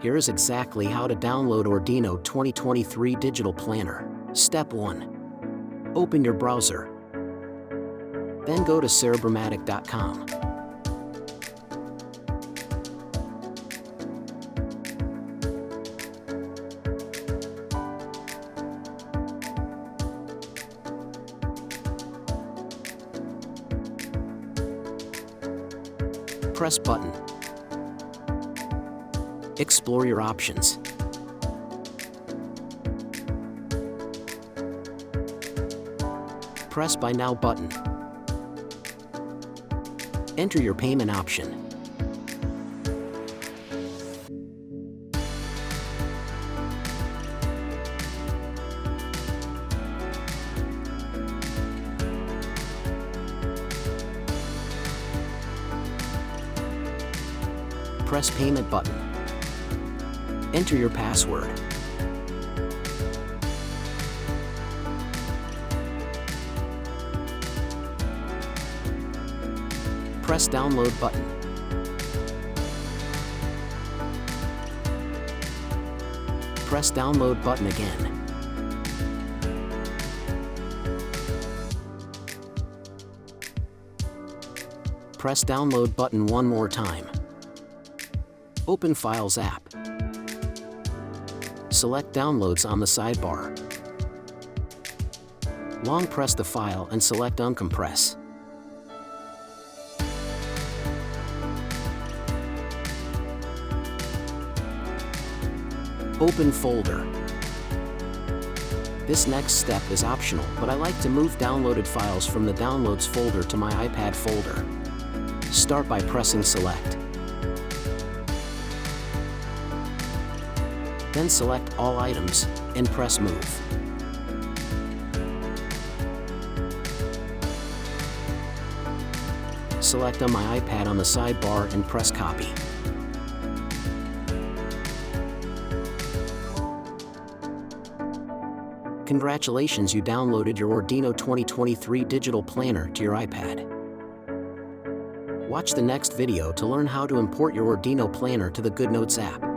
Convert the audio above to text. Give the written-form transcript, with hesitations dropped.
Here is exactly how to download Ordino 2023 Digital Planner. Step 1. Open your browser. Then go to Cerebrumatic.com. Press button. Explore your options. Press Buy Now button. Enter your payment option. Press Payment button. Enter your password. Press Download button. Press Download button again. Press Download button one more time. Open Files app. Select Downloads on the sidebar. Long press the file and select Uncompress. Open Folder. This next step is optional, but I like to move downloaded files from the Downloads folder to my iPad folder. Start by pressing Select. Then select all items and press Move. Select on my iPad on the sidebar and press Copy. Congratulations, you downloaded your Ordino 2023 Digital Planner to your iPad. Watch the next video to learn how to import your Ordino Planner to the GoodNotes app.